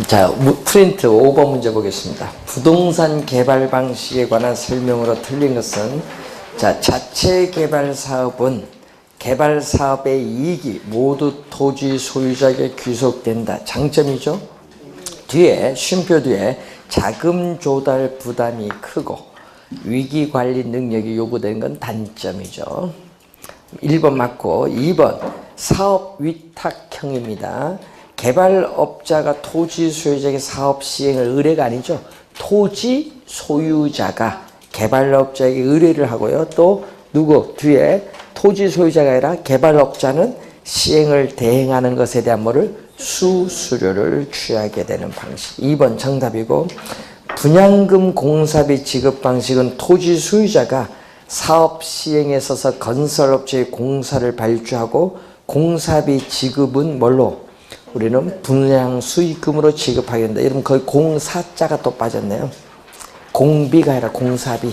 자, 프린트 5번 문제 보겠습니다. 부동산 개발 방식에 관한 설명으로 틀린 것은, 자, 자체 개발 사업은 개발 사업의 이익이 모두 토지 소유자에게 귀속된다. 장점이죠. 뒤에 쉼표 뒤에 자금 조달 부담이 크고 위기 관리 능력이 요구되는 건 단점이죠. 1번 맞고, 2번 사업 위탁형입니다. 개발업자가 토지 소유자에게 사업 시행을 의뢰가 아니죠. 토지 소유자가 개발업자에게 의뢰를 하고요. 또 누구 뒤에 토지 소유자가 아니라 개발업자는 시행을 대행하는 것에 대한 뭐를 수수료를 취하게 되는 방식. 2번 정답이고, 분양금 공사비 지급 방식은 토지 소유자가 사업 시행에 있어서 건설업체의 공사를 발주하고 공사비 지급은 뭘로? 우리는 분양 수익금으로 지급하게 된다. 여러분 거기 공사자가 또 빠졌네요. 공비가 아니라 공사비.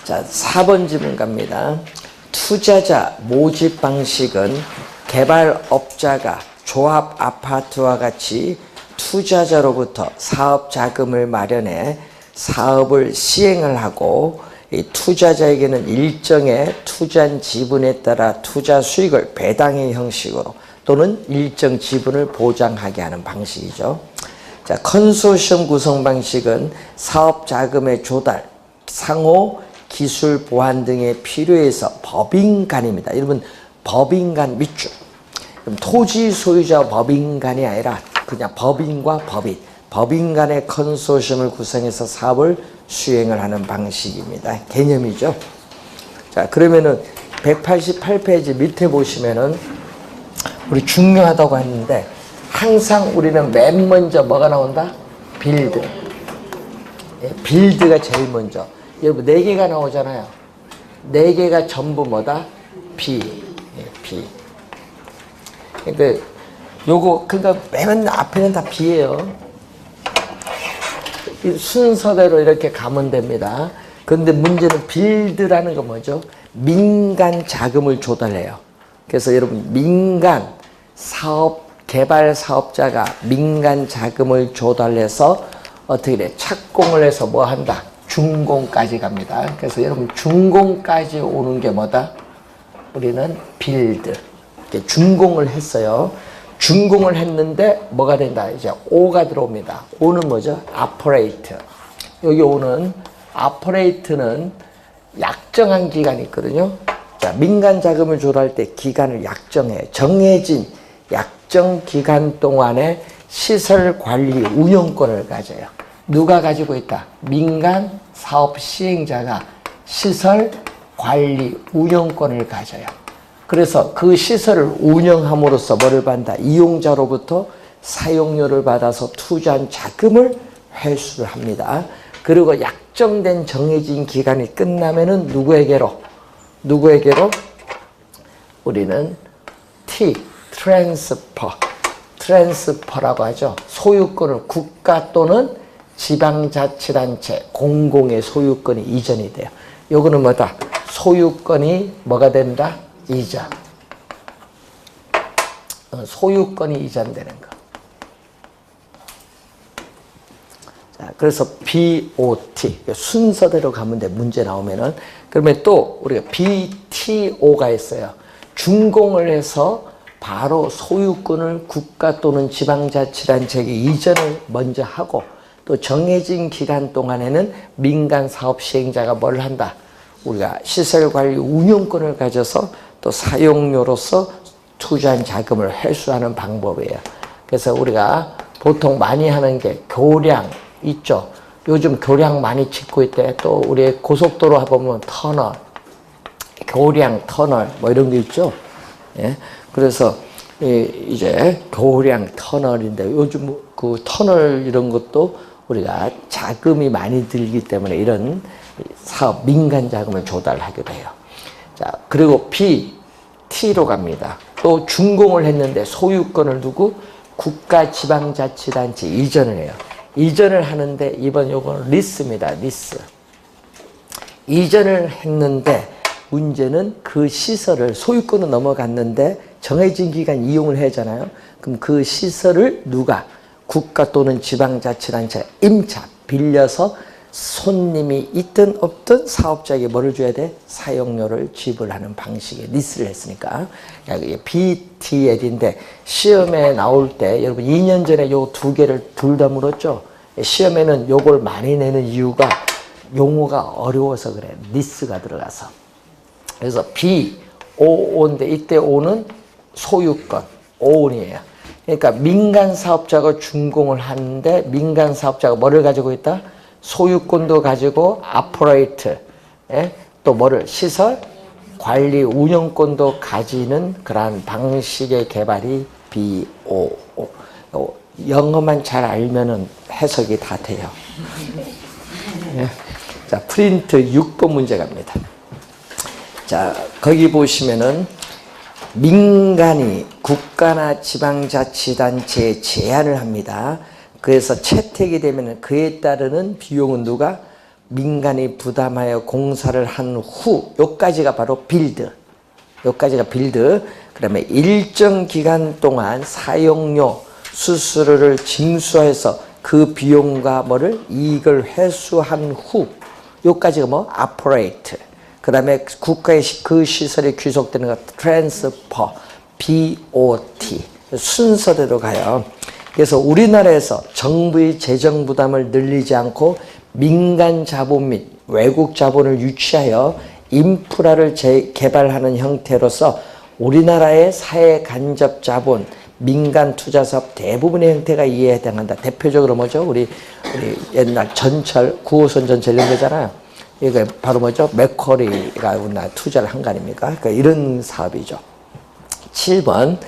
자, 4번 질문 갑니다. 투자자 모집 방식은 개발업자가 조합 아파트와 같이 투자자로부터 사업 자금을 마련해 사업을 시행을 하고, 이 투자자에게는 일정의 투자한 지분에 따라 투자 수익을 배당의 형식으로 또는 일정 지분을 보장하게 하는 방식이죠. 자, 컨소시엄 구성 방식은 사업 자금의 조달, 상호 기술 보완 등의 필요해서 법인 간입니다. 여러분 법인 간 밑줄. 그럼 토지 소유자 법인 간이 아니라 그냥 법인과 법인 간의 컨소시엄을 구성해서 사업을 수행을 하는 방식입니다. 개념이죠. 자, 그러면은 188페이지 밑에 보시면은 우리 중요하다고 했는데, 항상 우리는 맨 먼저 뭐가 나온다? 빌드. 예, 빌드가 제일 먼저. 여러분 4개가 나오잖아요. 4개가 전부 뭐다? B. 예, B. 그러니까 요거 그러니까 맨 앞에는 다 B예요. 순서대로 이렇게 가면 됩니다. 그런데 문제는 빌드라는 건 뭐죠? 민간 자금을 조달해요. 그래서 여러분 민간 사업 개발 사업자가 민간 자금을 조달해서 어떻게 돼? 착공을 해서 뭐 한다? 준공까지 갑니다. 그래서 여러분 준공까지 오는 게 뭐다? 우리는 빌드. 준공을 했어요. 준공을 했는데 뭐가 된다? 이제 O가 들어옵니다. O는 뭐죠? 아퍼레이트. 여기 O는 아퍼레이트는 약정한 기간이 있거든요. 자, 민간 자금을 조달할 때 기간을 약정해. 정해진 약정 기간 동안에 시설 관리 운영권을 가져요. 누가 가지고 있다? 민간 사업 시행자가 시설 관리 운영권을 가져요. 그래서 그 시설을 운영함으로써 뭐를 받는다? 이용자로부터 사용료를 받아서 투자한 자금을 회수를 합니다. 그리고 약정된 정해진 기간이 끝나면은 누구에게로? 우리는 트랜스퍼라고 하죠. 소유권을 국가 또는 지방자치단체 공공의 소유권이 이전이 돼요. 요거는 뭐다? 소유권이 뭐가 된다? 이전. 소유권이 이전되는 거. 자, 그래서 BOT 순서대로 가면 돼. 문제 나오면은. 그러면 또 우리가 BTO가 있어요. 준공을 해서 바로 소유권을 국가 또는 지방자치단체에게 이전을 먼저 하고, 또 정해진 기간 동안에는 민간 사업 시행자가 뭘 한다? 우리가 시설관리 운영권을 가져서 또 사용료로서 투자한 자금을 회수하는 방법이에요. 그래서 우리가 보통 많이 하는 게 교량 있죠. 요즘 교량 많이 짓고 있대. 또 우리 고속도로 보면 터널, 교량 터널 뭐 이런 게 있죠. 예. 그래서 이제 교량 터널인데, 요즘 그 터널 이런 것도 우리가 자금이 많이 들기 때문에 이런 사업 민간 자금을 조달하게 돼요. 자, 그리고 T로 갑니다. 또 준공을 했는데 소유권을 두고 국가 지방자치단체 이전을 해요. 이전을 하는데 이번 요거는 리스입니다. 리스. 이전을 했는데 문제는 그 시설을 소유권은 넘어갔는데 정해진 기간 이용을 해야 하잖아요. 그럼 그 시설을 누가 국가 또는 지방자치단체 임차 빌려서 손님이 있든 없든 사업자에게 뭐를 줘야 돼? 사용료를 지불하는 방식의 리스를 했으니까. 이게 BTL인데 시험에 나올 때 여러분 2년 전에 요 두 개를 둘 다 물었죠. 시험에는 요걸 많이 내는 이유가 용어가 어려워서 그래. 리스가 들어가서. 그래서 BOO인데 이때 O는 소유권, 오온이에요. 그러니까 민간 사업자가 준공을 하는데 민간 사업자가 뭐를 가지고 있다? 소유권도 가지고 아포레이트, 또 뭐를 시설, 관리, 운영권도 가지는 그러한 방식의 개발이 BOO. 영어만 잘 알면은 해석이 다 돼요. 자, 프린트 6번 문제 갑니다. 자, 거기 보시면은 민간이 국가나 지방자치단체에 제한을 합니다. 그래서 채택이 되면 그에 따르는 비용은 누가? 민간이 부담하여 공사를 한 후, 요까지가 바로 빌드. 요까지가 빌드. 그다음에 일정 기간 동안 사용료, 수수료를 징수해서 그 비용과 뭐를 이익을 회수한 후, 요까지가 뭐? 아포레이트. 그 다음에 국가의 그 시설이 귀속되는 것, 트랜스퍼, BOT. 순서대로 가요. 그래서 우리나라에서 정부의 재정 부담을 늘리지 않고 민간 자본 및 외국 자본을 유치하여 인프라를 개발하는 형태로서 우리나라의 사회 간접 자본, 민간 투자 사업 대부분의 형태가 이에 해당한다. 대표적으로 뭐죠? 우리 옛날 전철, 9호선 전철 이런 거잖아요. 이거 바로 뭐죠? 맥쿼리가 우리나라 투자를 한 거 아닙니까? 그러니까 이런 사업이죠. 7번.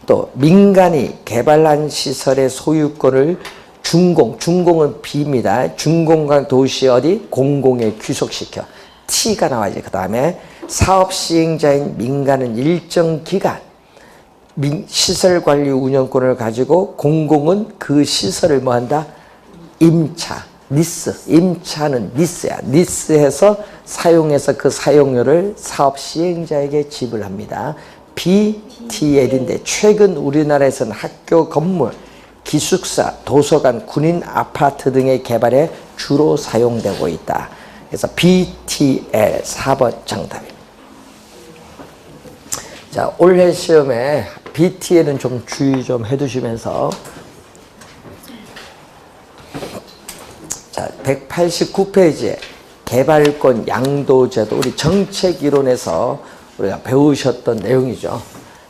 또 민간이 개발한 시설의 소유권을 준공은 B입니다. 준공간 도시 어디? 공공에 귀속시켜. T가 나와야지. 그 다음에 사업 시행자인 민간은 일정 기간 시설관리 운영권을 가지고 공공은 그 시설을 뭐한다? 임차, 리스. 임차는 리스야. 리스해서 사용해서 그 사용료를 사업 시행자에게 지불합니다. BTL인데 최근 우리나라에서는 학교 건물, 기숙사, 도서관, 군인 아파트 등의 개발에 주로 사용되고 있다. 그래서 BTL 4번 정답입니다. 자, 올해 시험에 BTL은 좀 주의 좀 해두시면서 자, 189페이지에 개발권 양도제도 우리 정책이론에서 우리가 배우셨던 내용이죠.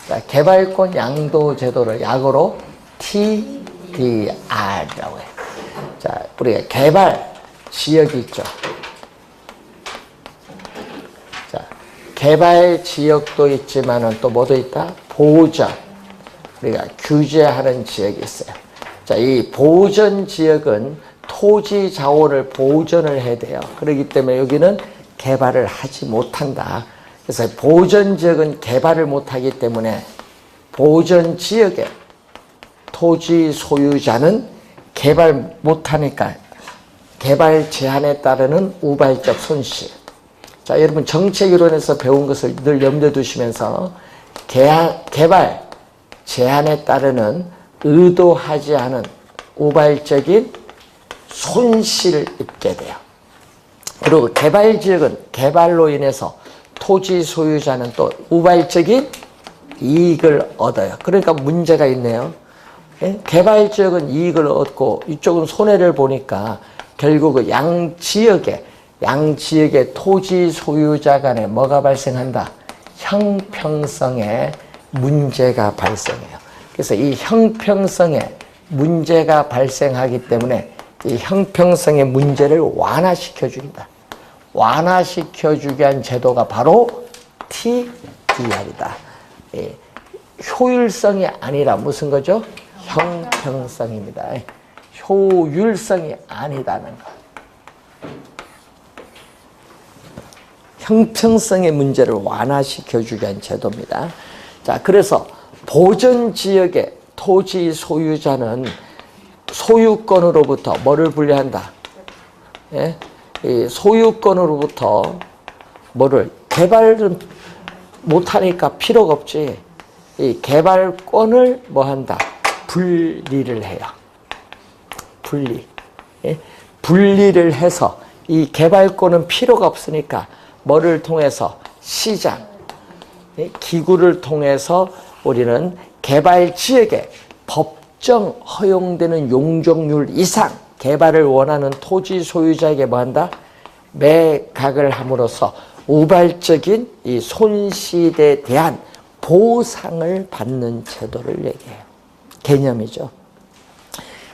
자, 개발권 양도제도를 약어로 TDR이라고 해요. 자, 우리가 개발 지역이 있죠. 자, 개발 지역도 있지만은 또 뭐도 있다? 보전. 우리가 규제하는 지역이 있어요. 자, 이 보전 지역은 토지 자원을 보전을 해야 돼요. 그렇기 때문에 여기는 개발을 하지 못한다. 그래서 보전 지역은 개발을 못하기 때문에 보전 지역의 토지 소유자는 개발 못하니까 개발 제한에 따르는 우발적 손실. 자, 여러분 정책이론에서 배운 것을 늘 염두에 두시면서 개발 제한에 따르는 의도하지 않은 우발적인 손실을 입게 돼요. 그리고 개발 지역은 개발로 인해서 토지 소유자는 또 우발적인 이익을 얻어요. 그러니까 문제가 있네요. 개발 지역은 이익을 얻고 이쪽은 손해를 보니까 결국 양 지역의 토지 소유자 간에 뭐가 발생한다? 형평성에 문제가 발생해요. 그래서 이 형평성에 문제가 발생하기 때문에 이 형평성의 문제를 완화시켜 준다. 완화시켜주게 한 제도가 바로 TDR이다. 예, 효율성이 아니라 무슨 거죠? 형평성입니다. 효율성이 아니다는 것. 형평성의 문제를 완화시켜주게 한 제도입니다. 자, 그래서 보전 지역의 토지 소유자는 소유권으로부터 뭐를 분리한다? 예? 이 소유권으로부터 뭐를 개발은 못하니까 필요가 없지. 이 개발권을 뭐 한다? 분리를 해요. 분리. 예? 분리를 해서 이 개발권은 필요가 없으니까 뭐를 통해서? 시장, 예? 기구를 통해서 우리는 개발 지역에 법정 허용되는 용적률 이상 개발을 원하는 토지 소유자에게 뭐 한다? 매각을 함으로써 우발적인 이 손실에 대한 보상을 받는 제도를 얘기해요. 개념이죠.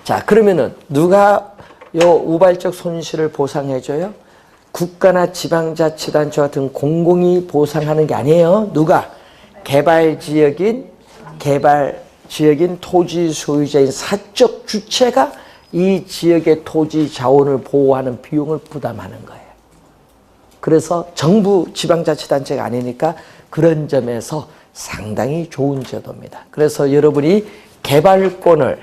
자, 그러면은 누가 요 우발적 손실을 보상해줘요? 국가나 지방자치단체 같은 공공이 보상하는 게 아니에요. 누가? 개발 지역인 토지 소유자인 사적 주체가 이 지역의 토지 자원을 보호하는 비용을 부담하는 거예요. 그래서 정부 지방자치단체가 아니니까 그런 점에서 상당히 좋은 제도입니다. 그래서 여러분이 개발권을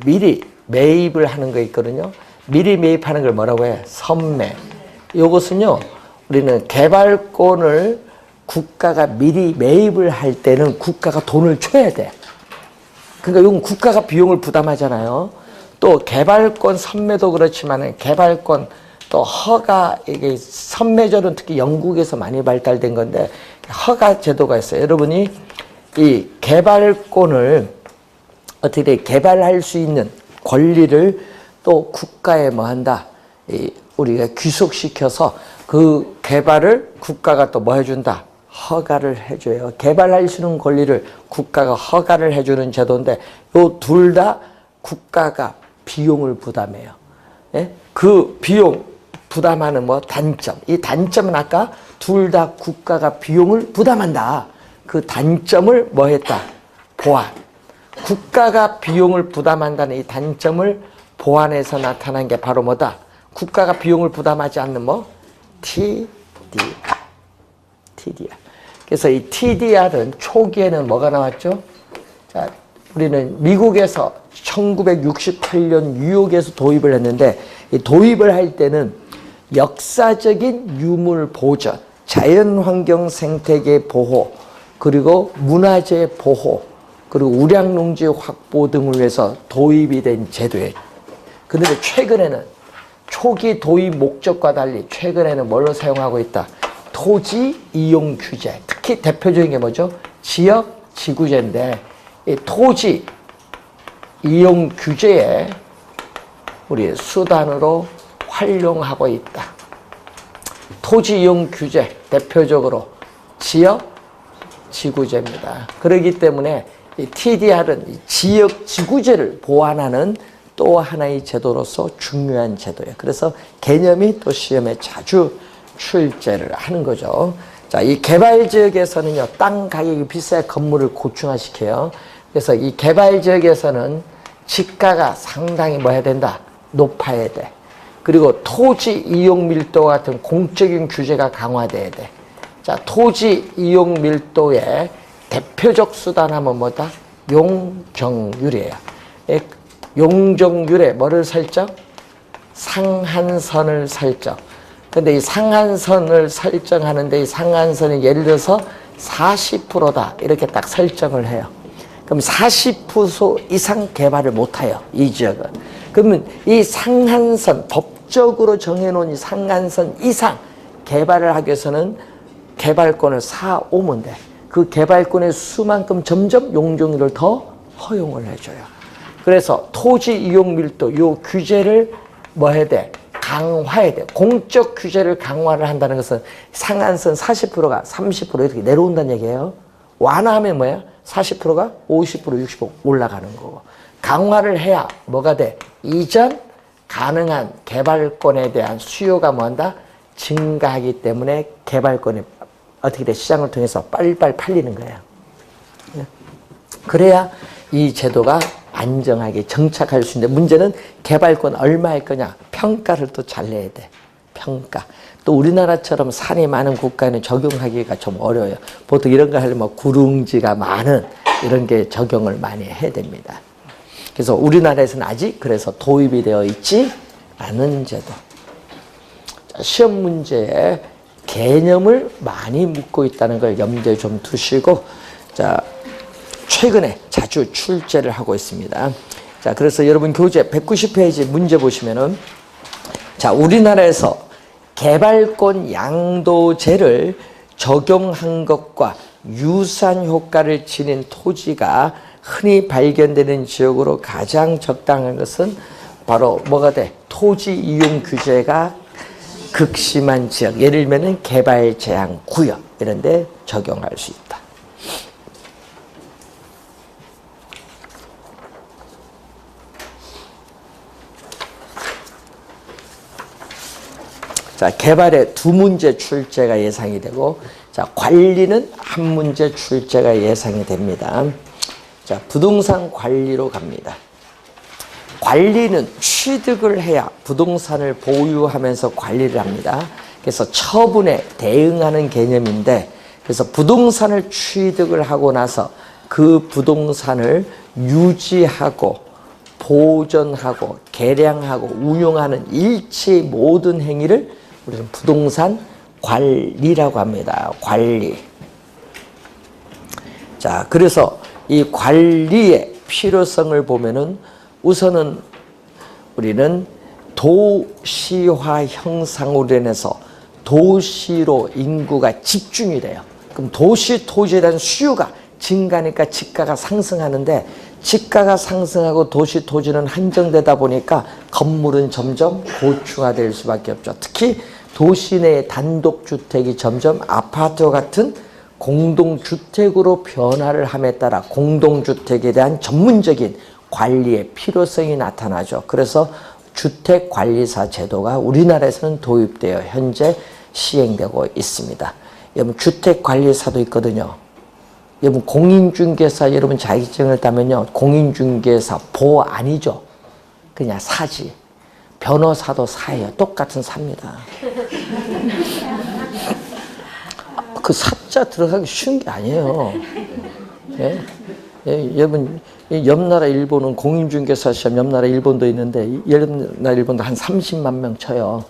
미리 매입을 하는 거 있거든요. 미리 매입하는 걸 뭐라고 해? 선매. 이것은요, 우리는 개발권을 국가가 미리 매입을 할 때는 국가가 돈을 줘야 돼. 그러니까 이건 국가가 비용을 부담하잖아요. 또 개발권 선매도 그렇지만 개발권 또 허가, 이게 선매제도는 특히 영국에서 많이 발달된 건데 허가 제도가 있어요. 여러분이 이 개발권을 어떻게 개발할 수 있는 권리를 또 국가에 뭐 한다? 우리가 귀속시켜서 그 개발을 국가가 또 뭐 해준다? 허가를 해줘요. 개발할 수 있는 권리를 국가가 허가를 해주는 제도인데 요 둘 다 국가가 비용을 부담해요. 예? 그 비용 부담하는 뭐 단점. 이 단점은 아까 둘 다 국가가 비용을 부담한다. 그 단점을 뭐 했다? 보완. 국가가 비용을 부담한다는 이 단점을 보완해서 나타난 게 바로 뭐다? 국가가 비용을 부담하지 않는 뭐? TDR. 그래서 이 TDR은 초기에는 뭐가 나왔죠? 자, 우리는 미국에서 1968년 뉴욕에서 도입을 했는데 이 도입을 할 때는 역사적인 유물 보전, 자연환경 생태계 보호, 그리고 문화재 보호, 그리고 우량농지 확보 등을 위해서 도입이 된 제도예요. 그런데 최근에는 초기 도입 목적과 달리 최근에는 뭘로 사용하고 있다? 토지 이용 규제. 특히 대표적인 게 뭐죠? 지역 지구제인데 이 토지 이용 규제에 우리 수단으로 활용하고 있다. 토지 이용 규제 대표적으로 지역 지구제입니다. 그렇기 때문에 이 TDR은 이 지역 지구제를 보완하는 또 하나의 제도로서 중요한 제도예요. 그래서 개념이 또 시험에 자주 출제를 하는 거죠. 자, 이 개발 지역에서는요, 땅 가격이 비싸야 건물을 고층화시켜요. 그래서 이 개발 지역에서는 지가가 상당히 뭐 해야 된다? 높아야 돼. 그리고 토지 이용 밀도 같은 공적인 규제가 강화돼야 돼. 자, 토지 이용 밀도의 대표적 수단하면 뭐다? 용적률이에요. 용적률에 뭐를 설정? 상한선을 설정. 근데 이 상한선을 설정하는데 이 상한선이 예를 들어서 40%다. 이렇게 딱 설정을 해요. 그럼 40% 이상 개발을 못해요. 이 지역은. 그러면 이 상한선, 법적으로 정해놓은 이 상한선 이상 개발을 하기 위해서는 개발권을 사오면 돼. 그 개발권의 수만큼 점점 용적률을 더 허용을 해줘요. 그래서 토지 이용 밀도, 요 규제를 뭐 해야 돼? 강화해야 돼. 공적 규제를 강화를 한다는 것은 상한선 40%가 30% 이렇게 내려온다는 얘기예요. 완화하면 뭐야? 40%가 50%, 60% 올라가는 거고. 강화를 해야 뭐가 돼? 이전 가능한 개발권에 대한 수요가 뭐한다? 증가하기 때문에 개발권이 어떻게 돼? 시장을 통해서 빨리빨리 팔리는 거예요. 그래야 이 제도가 안정하게 정착할 수 있는데 문제는 개발권 얼마일 거냐? 평가를 또 잘 내야 돼. 평가. 또 우리나라처럼 산이 많은 국가에는 적용하기가 좀 어려워요. 보통 이런 거 하려면 구릉지가 많은 이런 게 적용을 많이 해야 됩니다. 그래서 우리나라에서는 아직 그래서 도입이 되어 있지 않은 제도. 시험 문제에 개념을 많이 묻고 있다는 걸 염두에 좀 두시고, 자, 최근에 자주 출제를 하고 있습니다. 자, 그래서 여러분 교재 190페이지 문제 보시면은, 자, 우리나라에서 개발권 양도제를 적용한 것과 유사한 효과를 지닌 토지가 흔히 발견되는 지역으로 가장 적당한 것은 바로 뭐가 돼? 토지 이용 규제가 극심한 지역, 예를 들면 개발 제한 구역 이런 데 적용할 수 있다. 자, 개발에 2문제 출제가 예상이 되고, 자, 관리는 1문제 출제가 예상이 됩니다. 자, 부동산 관리로 갑니다. 관리는 취득을 해야 부동산을 보유하면서 관리를 합니다. 그래서 처분에 대응하는 개념인데, 그래서 부동산을 취득을 하고 나서 그 부동산을 유지하고 보존하고 개량하고 운용하는 일체 모든 행위를 우리는 부동산 관리라고 합니다. 관리. 자, 그래서 이 관리의 필요성을 보면은 우선은 우리는 도시화 형상으로 인해서 도시로 인구가 집중이 돼요. 그럼 도시 토지에 대한 수요가 증가하니까 집가가 상승하는데, 집가가 상승하고 도시 토지는 한정되다 보니까 건물은 점점 고층화될 수밖에 없죠. 특히 도시 내 단독주택이 점점 아파트와 같은 공동주택으로 변화를 함에 따라 공동주택에 대한 전문적인 관리의 필요성이 나타나죠. 그래서 주택관리사 제도가 우리나라에서는 도입되어 현재 시행되고 있습니다. 여러분 주택관리사도 있거든요. 여러분 공인중개사 여러분 자격증을 따면요, 공인중개사 보 아니죠. 그냥 사지. 변호사도 사예요. 똑같은 삽니다. 그 사자 들어가기 쉬운 게 아니에요. 예? 예, 여러분 옆나라 일본은 공인중개사 시험 옆나라 일본도 있는데 옆나라 일본도 한 30만 명 쳐요.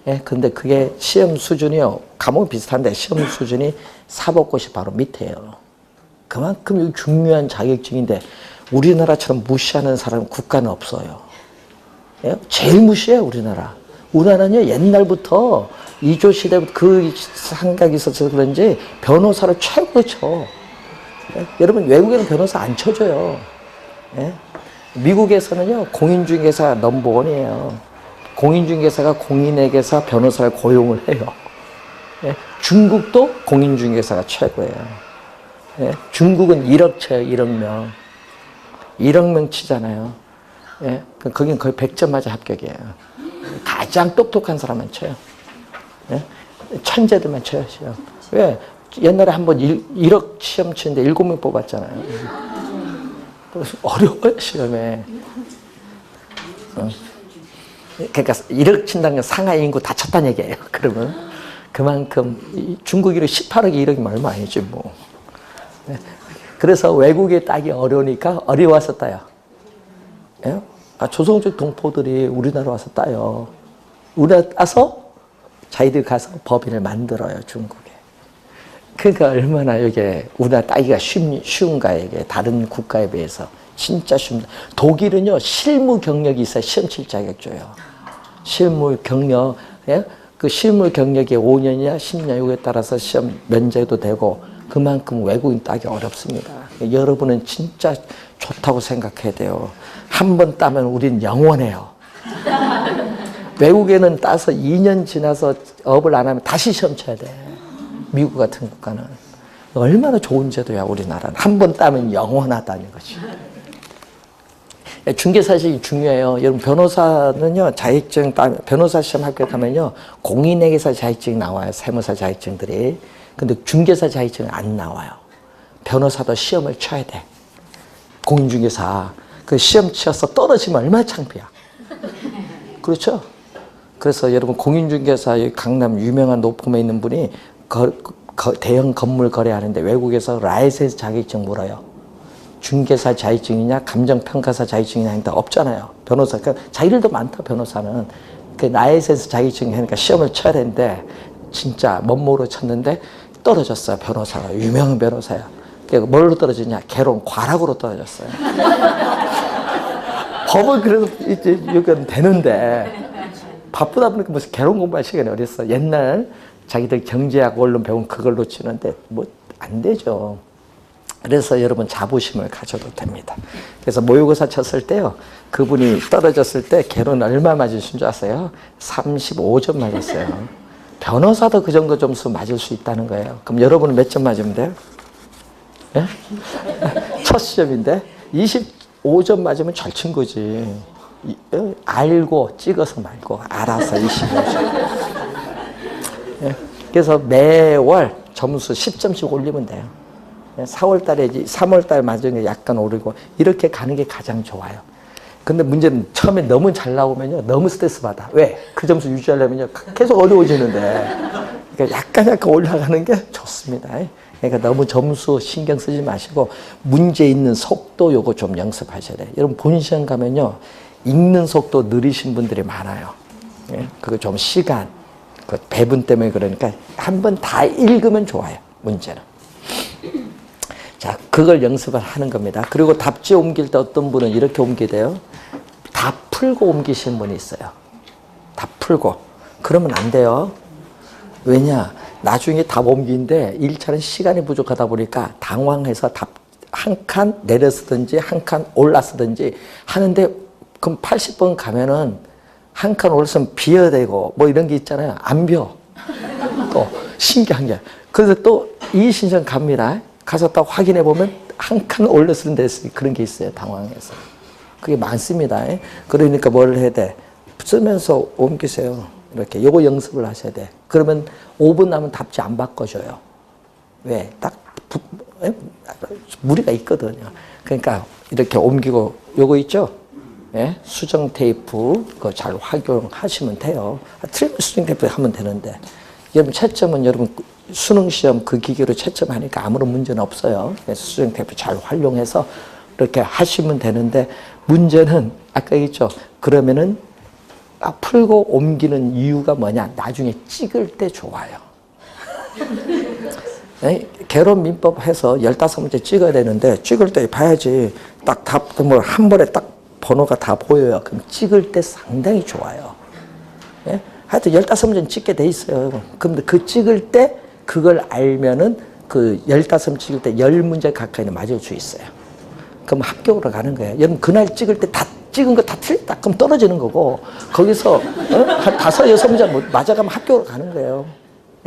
예, 근데 그게 시험 수준이요, 과목 비슷한데 시험 수준이 사법고시 바로 밑에요. 그만큼 중요한 자격증인데 우리나라처럼 무시하는 사람 국가는 없어요. 예? 제일 무시해요 우리나라. 우리나라는요 옛날부터 이조 시대부터 그 생각이 있어서 그런지 변호사를 최고로 쳐. 예? 여러분 외국에는 변호사 안 쳐줘요. 예? 미국에서는요 공인중개사가 넘버원이에요. 공인중개사가 공인에게서 변호사를 고용을 해요. 예? 중국도 공인중개사가 최고예요. 예? 중국은 1억 쳐요. 1억 명. 1억 명 치잖아요. 예? 거긴 거의 100점 맞아 합격이에요. 가장 똑똑한 사람만 쳐요. 예? 천재들만 쳐요, 시험. 왜? 옛날에 한번 1억 시험 치는데 7명 뽑았잖아요. 어려워요, 시험에. 그러니까 1억 친다는 건 상하이 인구 다 쳤다는 얘기예요. 그러면 그만큼 중국 1억, 18억 1억이면 얼마 아니지 뭐. 예? 그래서 외국에 따기 어려우니까 어려워서 따요. 예? 조선족 동포들이 우리나라 와서 따요. 우리나라 따서 자기들 가서 법인을 만들어요, 중국에. 그러니까 얼마나 이게 우리나라 따기가 쉬운가, 이게 다른 국가에 비해서. 진짜 쉽니다. 독일은요, 실무 경력이 있어야 시험 칠 자격 줘요. 실무 경력, 예? 그 실무 경력이 5년이냐 10년 이거에 따라서 시험 면제도 되고, 그만큼 외국인 따기 어렵습니다. 여러분은 진짜 좋다고 생각해야 돼요. 한 번 따면 우린 영원해요. 외국에는 따서 2년 지나서 업을 안 하면 다시 시험 쳐야 돼. 미국 같은 국가는. 얼마나 좋은 제도야, 우리나라는. 한 번 따면 영원하다는 거지. 중개사실이 중요해요. 여러분, 변호사는요, 자격증, 변호사 시험 합격하면요, 공인회계사 자격증이 나와요. 세무사 자격증들이. 근데 중개사 자격증은 안 나와요. 변호사도 시험을 쳐야 돼. 공인중개사. 그 시험 치어서 떨어지면 얼마나 창피야. 그렇죠? 그래서 여러분 공인중개사 강남 유명한 노폼에 있는 분이 대형 건물 거래하는데 외국에서 라이센스 자격증 물어요. 중개사 자격증이냐 감정평가사 자격증이냐 하니까 없잖아요. 변호사. 그러니까 자기들도 많다 변호사는. 그 나이에서 자격증 하니까 시험을 쳐야 되는데 진짜 멋모로 쳤는데 떨어졌어요. 변호사가. 유명한 변호사야. 뭘로 떨어지냐? 개론 과락으로 떨어졌어요. 법은 그래도 이제 여기는 되는데 바쁘다 보니까 무슨 개론 공부할 시간이 어딨어. 옛날 자기들 경제학 원론 배운 그걸로 치는데 뭐 안 되죠. 그래서 여러분 자부심을 가져도 됩니다. 그래서 모의고사 쳤을 때요. 그분이 떨어졌을 때 개론 얼마 맞으신 줄 아세요? 35점 맞았어요. 변호사도 그 정도 점수 맞을 수 있다는 거예요. 그럼 여러분은 몇 점 맞으면 돼요? 네? 첫 시험인데 25점 맞으면 잘 친 거지. 알고 찍어서 말고 알아서 25점. 네? 그래서 매월 점수 10점씩 올리면 돼요. 4월 달에 3월 달 맞은 게 약간 오르고 이렇게 가는 게 가장 좋아요. 근데 문제는 처음에 너무 잘 나오면요. 너무 스트레스 받아. 왜? 그 점수 유지하려면요. 계속 어려워지는데. 그러니까 약간 올라가는 게 좋습니다. 그러니까 너무 점수 신경 쓰지 마시고 문제 있는 속도 요거 좀 연습하셔야 돼요. 여러분 본 시험 가면요. 읽는 속도 느리신 분들이 많아요. 그거 좀 시간, 그 배분 때문에 그러니까 한번 다 읽으면 좋아요. 문제는. 자, 그걸 연습을 하는 겁니다. 그리고 답지 옮길 때 어떤 분은 이렇게 옮기대요. 다 풀고 옮기시는 분이 있어요. 다 풀고. 그러면 안 돼요. 왜냐? 나중에 답 옮기는데 1차는 시간이 부족하다 보니까 당황해서 답 한 칸 내려 쓰든지 한 칸 올라 쓰든지 하는데 그럼 80번 가면은 한 칸 올라서면 비어야 되고 뭐 이런 게 있잖아요. 안 비어. 또 신기한 게. 그래서 또 이의신청 갑니다. 가서 딱 확인해 보면 한 칸 올려 쓰는 데 그런 게 있어요. 당황해서. 그게 많습니다. 그러니까 뭘 해야 돼? 쓰면서 옮기세요. 이렇게 요거 연습을 하셔야 돼. 그러면 5분 남으면 답지 안 바꿔줘요. 왜? 딱 무리가 있거든요. 그러니까 이렇게 옮기고 요거 있죠? 예? 수정 테이프 그거 잘 활용하시면 돼요. 틀리면 수정 테이프 하면 되는데 여러분 채점은 여러분 수능 시험 그 기계로 채점하니까 아무런 문제는 없어요. 그래서 수정 테이프 잘 활용해서 이렇게 하시면 되는데 문제는 아까 얘기했죠. 그러면은 풀고 옮기는 이유가 뭐냐? 나중에 찍을 때 좋아요. 개론 민법 해서 15문제 찍어야 되는데 찍을 때 봐야지 딱 답 뭐 한 번에 딱 번호가 다 보여요. 그럼 찍을 때 상당히 좋아요. 예? 하여튼 15문제는 찍게 돼 있어요. 근데 그 찍을 때 그걸 알면은 그 15문제 찍을 때 10문제 가까이는 맞을 수 있어요. 그럼 합격으로 가는 거예요. 여러분 그날 찍을 때 다 찍은 거 다 틀렸다. 그럼 떨어지는 거고 거기서 한 5, 6문제 맞아가면 합격으로 가는 거예요.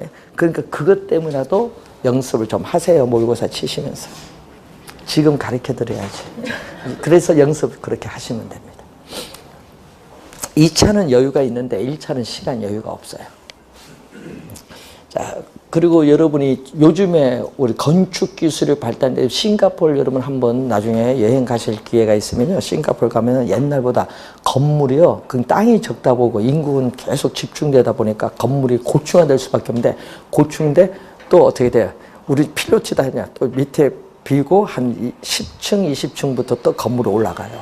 예? 그러니까 그것 때문에라도 연습을 좀 하세요. 모의고사 치시면서. 지금 가르쳐드려야지. 그래서 연습 그렇게 하시면 됩니다. 2차는 여유가 있는데 1차는 시간 여유가 없어요. 자, 그리고 여러분이 요즘에 우리 건축 기술이 발달돼 싱가포르 여러분 한번 나중에 여행 가실 기회가 있으면요. 싱가포르 가면은 옛날보다 건물이요. 그 땅이 적다 보고 인구는 계속 집중되다 보니까 건물이 고층화될 수밖에 없는데 고층인데 또 어떻게 돼요? 우리 필요 치다 하냐? 또 밑에 비고 한 10층, 20층부터 또 건물이 올라가요.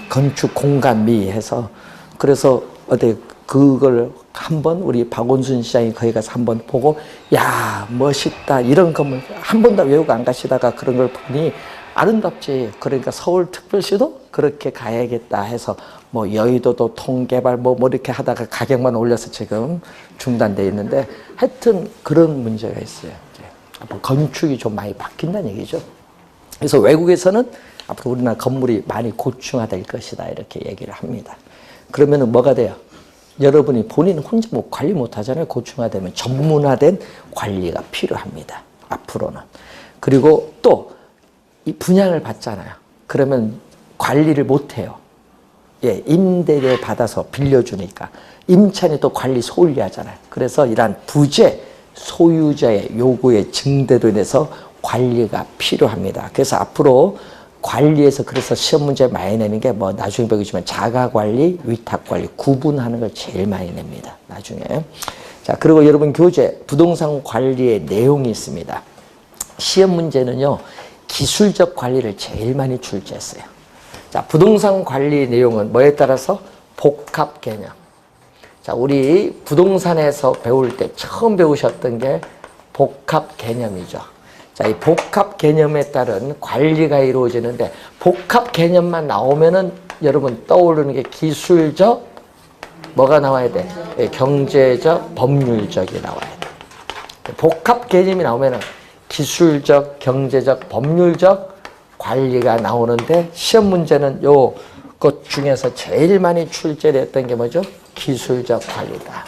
건축 공간미 해서. 그래서 어때 그걸 한번 우리 박원순 시장이 거기 가서 한번 보고 야 멋있다 이런 건물 한 번도 외우고 안 가시다가 그런 걸 보니 아름답지. 그러니까 서울특별시도 그렇게 가야겠다 해서 뭐 여의도도 통개발 뭐 이렇게 하다가 가격만 올려서 지금 중단돼 있는데 하여튼 그런 문제가 있어요. 앞으로 건축이 좀 많이 바뀐다는 얘기죠. 그래서 외국에서는 앞으로 우리나라 건물이 많이 고층화될 것이다 이렇게 얘기를 합니다. 그러면은 뭐가 돼요? 여러분이 본인 혼자 뭐 관리 못 하잖아요. 고층화되면 전문화된 관리가 필요합니다. 앞으로는. 그리고 또 이 분양을 받잖아요. 그러면 관리를 못 해요. 예, 임대료 받아서 빌려주니까. 임차인이 또 관리 소홀히 하잖아요. 그래서 이러한 부재 소유자의 요구의 증대로 인해서 관리가 필요합니다. 그래서 앞으로 관리에서 그래서 시험 문제 많이 내는 게 뭐 나중에 배우지만 자가 관리, 위탁 관리 구분하는 걸 제일 많이 냅니다. 나중에. 자, 그리고 여러분 교재 부동산 관리의 내용이 있습니다. 시험 문제는요. 기술적 관리를 제일 많이 출제했어요. 자, 부동산 관리 내용은 뭐에 따라서 복합 개념. 자, 우리 부동산에서 배울 때 처음 배우셨던 게 복합 개념이죠. 자, 이 복합 개념에 따른 관리가 이루어지는데, 복합 개념만 나오면은 여러분 떠오르는 게 기술적, 뭐가 나와야 돼? 예, 경제적, 법률적이 나와야 돼. 복합 개념이 나오면은 기술적, 경제적, 법률적 관리가 나오는데, 시험 문제는 요것 중에서 제일 많이 출제됐던 게 뭐죠? 기술적 관리다.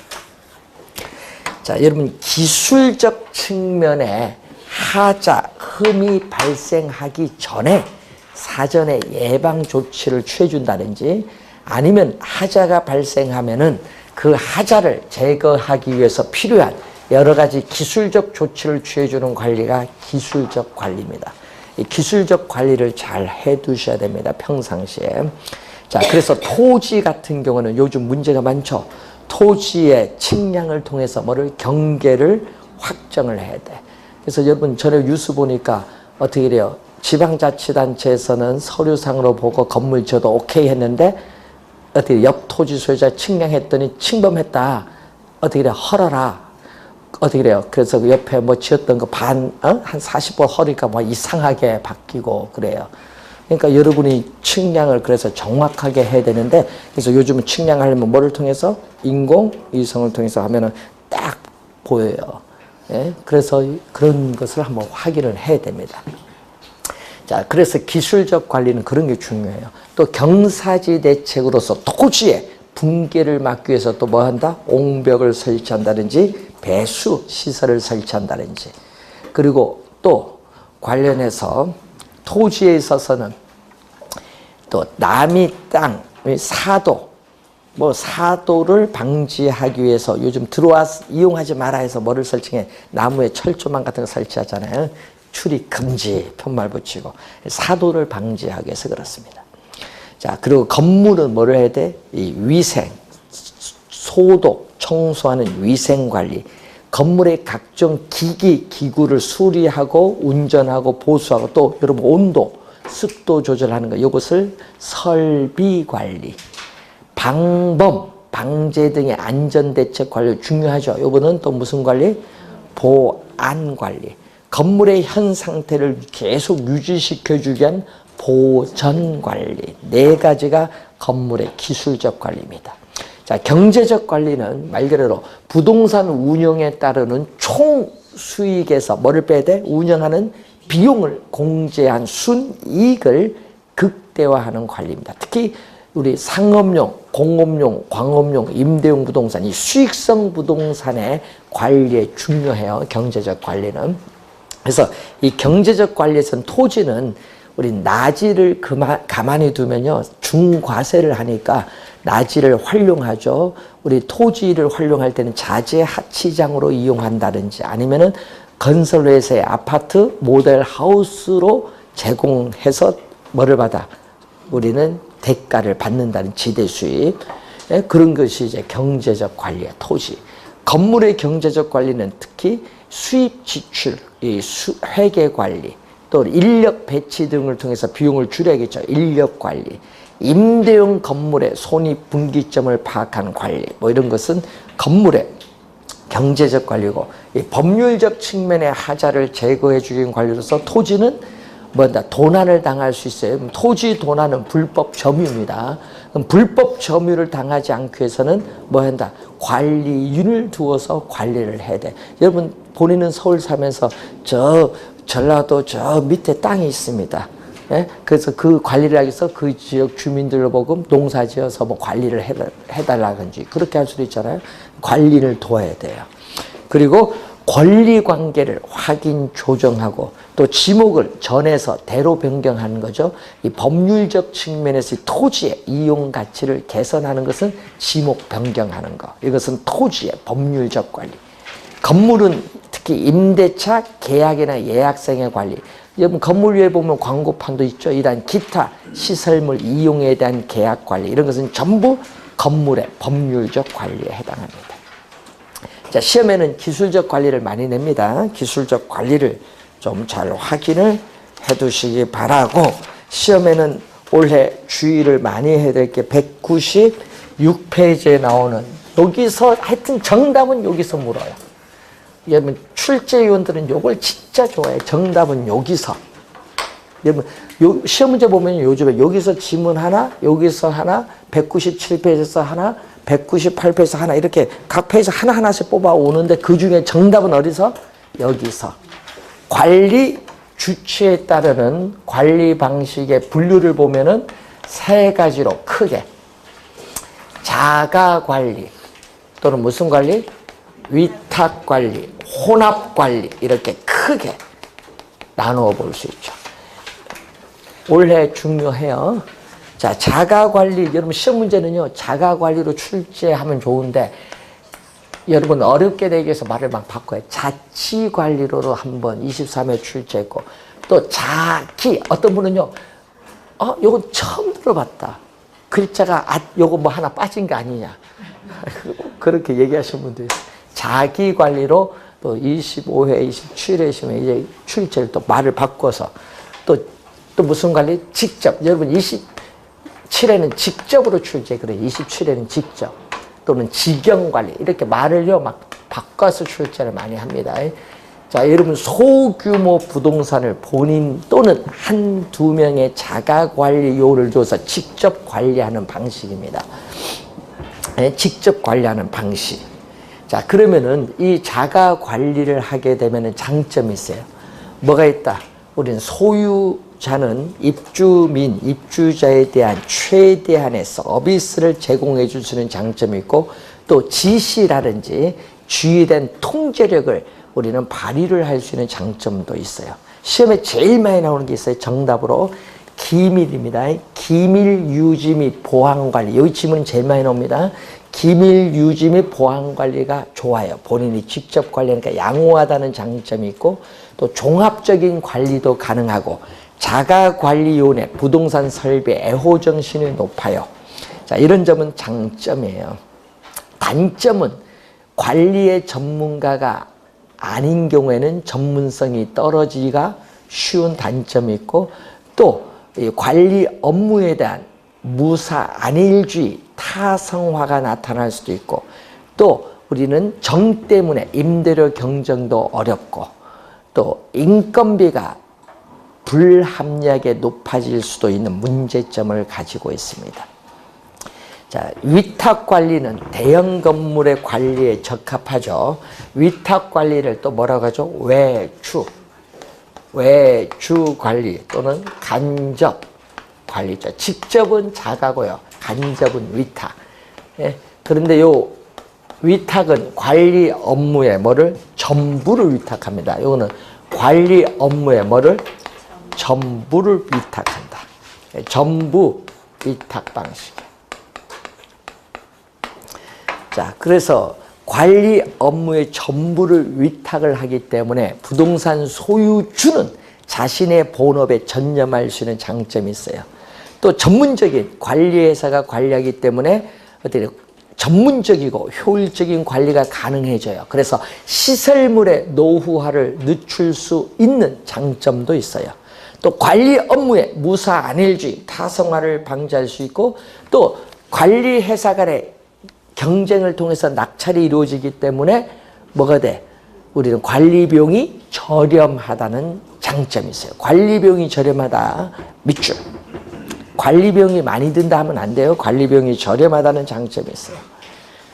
자, 여러분 기술적 측면에 하자, 흠이 발생하기 전에 사전에 예방 조치를 취해준다든지, 아니면 하자가 발생하면은 그 하자를 제거하기 위해서 필요한 여러 가지 기술적 조치를 취해주는 관리가 기술적 관리입니다. 이 기술적 관리를 잘 해두셔야 됩니다, 평상시에. 자, 그래서 토지 같은 경우는 요즘 문제가 많죠. 토지의 측량을 통해서 뭐를 경계를 확정을 해야 돼. 그래서 여러분 전에 뉴스 보니까 어떻게 돼요? 지방자치단체에서는 서류상으로 보고 건물 지어도 오케이 했는데, 어떻게 옆 토지 소유자 측량했더니 침범했다. 어떻게 돼? 헐어라. 어떻게 돼요? 그래서 그 옆에 뭐 지었던 거 한 40번 헐으니까 뭐 이상하게 바뀌고 그래요. 그러니까 여러분이 측량을 그래서 정확하게 해야 되는데, 그래서 요즘은 측량하려면 뭐를 통해서? 인공위성을 통해서 하면은 딱 보여요. 예? 그래서 그런 것을 한번 확인을 해야 됩니다. 자, 그래서 기술적 관리는 그런 게 중요해요. 또 경사지 대책으로서 토지의 붕괴를 막기 위해서 또 뭐 한다? 옹벽을 설치한다든지 배수 시설을 설치한다든지, 그리고 또 관련해서 토지에 있어서는 또 남의 땅, 사도, 뭐 사도를 방지하기 위해서 요즘 들어와서 이용하지 마라 해서 뭐를 설치해? 나무에 철조망 같은 거 설치하잖아요. 출입 금지 편말 붙이고, 사도를 방지하기 위해서 그렇습니다. 자, 그리고 건물은 뭐를 해야 돼? 이 위생, 소독, 청소하는 위생 관리, 건물의 각종 기기, 기구를 수리하고 운전하고 보수하고, 또 여러분 온도, 습도 조절하는 거, 이것을 설비 관리, 방범, 방제 등의 안전대책 관리 중요하죠. 이거는 또 무슨 관리? 보안 관리. 건물의 현 상태를 계속 유지시켜주기 위한 보전 관리. 네 가지가 건물의 기술적 관리입니다. 자, 경제적 관리는 말 그대로 부동산 운영에 따르는 총 수익에서 뭐를 빼야 돼? 운영하는 비용을 공제한 순이익을 극대화하는 관리입니다. 특히 우리 상업용, 공업용, 광업용, 임대용 부동산, 이 수익성 부동산의 관리에 중요해요, 경제적 관리는. 그래서 이 경제적 관리에서는 토지는 우리 나지를 가만히 두면요, 중과세를 하니까 나지를 활용하죠. 우리 토지를 활용할 때는 자재 하치장으로 이용한다든지, 아니면은 건설회사의 아파트 모델 하우스로 제공해서 뭐를 받아? 우리는 대가를 받는다는 지대 수입. 예, 그런 것이 이제 경제적 관리야, 토지. 건물의 경제적 관리는 특히 수입 지출, 이 회계 관리, 또 인력 배치 등을 통해서 비용을 줄여야겠죠. 인력 관리. 임대용 건물의 손익 분기점을 파악하는 관리, 뭐 이런 것은 건물의 경제적 관리고, 이 법률적 측면의 하자를 제거해 주는 관리로서 토지는 뭐다? 도난을 당할 수 있어요. 토지 도난은 불법 점유입니다. 그럼 불법 점유를 당하지 않기 위해서는 뭐 한다? 관리인을 두어서 관리를 해야 돼. 여러분 본인은 서울 살면서 저 전라도 저 밑에 땅이 있습니다. 예? 그래서 그 관리를 하기 위해서 그 지역 주민들로 보고 농사 지어서 뭐 관리를 해달라든지 그렇게 할 수도 있잖아요. 관리를 도와야 돼요. 그리고 권리 관계를 확인 조정하고, 또 지목을 전에서 대로 변경하는 거죠. 이 법률적 측면에서 토지의 이용 가치를 개선하는 것은 지목 변경하는 거. 이것은 토지의 법률적 관리. 건물은 특히 임대차 계약이나 예약성의 관리. 여러분 건물 위에 보면 광고판도 있죠. 이러한 기타 시설물 이용에 대한 계약 관리, 이런 것은 전부 건물의 법률적 관리에 해당합니다. 자, 시험에는 기술적 관리를 많이 냅니다. 기술적 관리를 좀 잘 확인을 해 두시기 바라고, 시험에는 올해 주의를 많이 해야 될 게 192 6페이지에 나오는 여기서 하여튼 정답은 여기서 물어요. 여러분 출제위원들은 요걸 진짜 좋아해요. 정답은 여기서. 여러분 시험 문제 보면 요즘에 여기서 지문 하나, 여기서 하나, 197페이지에서 하나, 198페이지에서 하나 이렇게 각 페이지 하나하나씩 뽑아 오는데 그중에 정답은 어디서? 여기서. 관리 주체에 따르는 관리 방식의 분류를 보면은 세 가지로 크게 자가 관리 또는 무슨 관리? 위탁 관리, 혼합 관리 이렇게 크게 나누어 볼 수 있죠. 올해 중요해요. 자, 자가 관리 여러분 시험 문제는요. 자가 관리로 출제하면 좋은데 여러분 어렵게 되기 위해서 말을 막 바꿔요. 자치 관리로도 한번 23회 출제했고 또 자기 어떤 분은요. 요건 처음 들어봤다. 글자가 요거 뭐 하나 빠진 거 아니냐. 그렇게 얘기하시는 분도 있어요. 자기 관리로 또 25회, 27회시면 이제 출제를 또 말을 바꿔서 또 무슨 관리? 직접. 여러분 27회는 직접으로 출제 그래요. 27회는 직접. 또는 직영 관리. 이렇게 말을요 막 바꿔서 출제를 많이 합니다. 자, 여러분 소규모 부동산을 본인 또는 한두 명의 자가 관리요를 줘서 직접 관리하는 방식입니다. 직접 관리하는 방식. 자, 그러면은 이 자가 관리를 하게 되면은 장점이 있어요. 뭐가 있다? 우리는 소유자는 입주자에 대한 최대한의 서비스를 제공해 줄 수 있는 장점이 있고 또 지시라든지 주의된 통제력을 우리는 발휘를 할 수 있는 장점도 있어요. 시험에 제일 많이 나오는 게 있어요. 정답으로 기밀입니다. 기밀 유지 및 보안 관리. 여기 질문은 제일 많이 나옵니다. 기밀 유지 및 보안 관리가 좋아요. 본인이 직접 관리하니까 양호하다는 장점이 있고 또 종합적인 관리도 가능하고 자가관리요원의 부동산 설비 애호 정신이 높아요. 자, 이런 점은 장점이에요. 단점은 관리의 전문가가 아닌 경우에는 전문성이 떨어지기가 쉬운 단점이 있고 또 이 관리 업무에 대한 무사 안일주의 타성화가 나타날 수도 있고 또 우리는 정 때문에 임대료 경쟁도 어렵고 또 인건비가 불합리하게 높아질 수도 있는 문제점을 가지고 있습니다. 자, 위탁 관리는 대형 건물의 관리에 적합하죠. 위탁 관리를 또 뭐라고 하죠? 외주 관리 또는 간접 관리죠. 직접은 자가고요. 간접은 위탁. 예, 그런데 요 위탁은 관리 업무에 뭐를? 전부를 위탁합니다. 요거는 관리 업무에 뭐를? 전부를 위탁한다. 예, 전부 위탁 방식. 자, 그래서 관리 업무의 전부를 위탁을 하기 때문에 부동산 소유주는 자신의 본업에 전념할 수 있는 장점이 있어요. 또 전문적인 관리회사가 관리하기 때문에 어떻게 전문적이고 효율적인 관리가 가능해져요. 그래서 시설물의 노후화를 늦출 수 있는 장점도 있어요. 또 관리 업무에 무사 안일주의, 타성화를 방지할 수 있고 또 관리회사 간의 경쟁을 통해서 낙찰이 이루어지기 때문에 뭐가 돼? 우리는 관리 비용이 저렴하다는 장점이 있어요. 관리 비용이 저렴하다. 밑줄. 관리 비용이 많이 든다 하면 안 돼요. 관리 비용이 저렴하다는 장점이 있어요.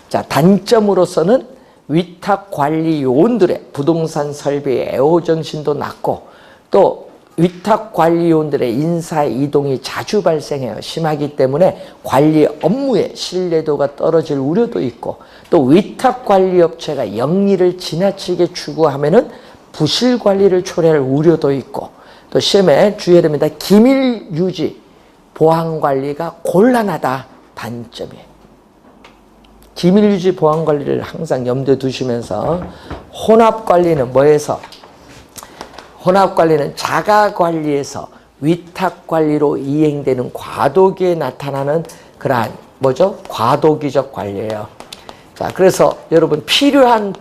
자, 단점으로서는 위탁 관리 요원들의 부동산 설비의 애호 정신도 낮고 또 위탁 관리 요원들의 인사 이동이 자주 발생해요. 심하기 때문에 관리 업무의 신뢰도가 떨어질 우려도 있고 또 위탁 관리 업체가 영리를 지나치게 추구하면은 부실 관리를 초래할 우려도 있고 또 시험에 주의해야 됩니다. 기밀 유지, 보안 관리가 곤란하다. 단점이에요. 기밀 유지, 보안 관리를 항상 염두에 두시면서 혼합 관리는 뭐에서? 혼합 관리는 자가 관리에서 위탁 관리로 이행되는 과도기에 나타나는 그러한 뭐죠? 과도기적 관리예요. 자, 그래서 여러분 필요한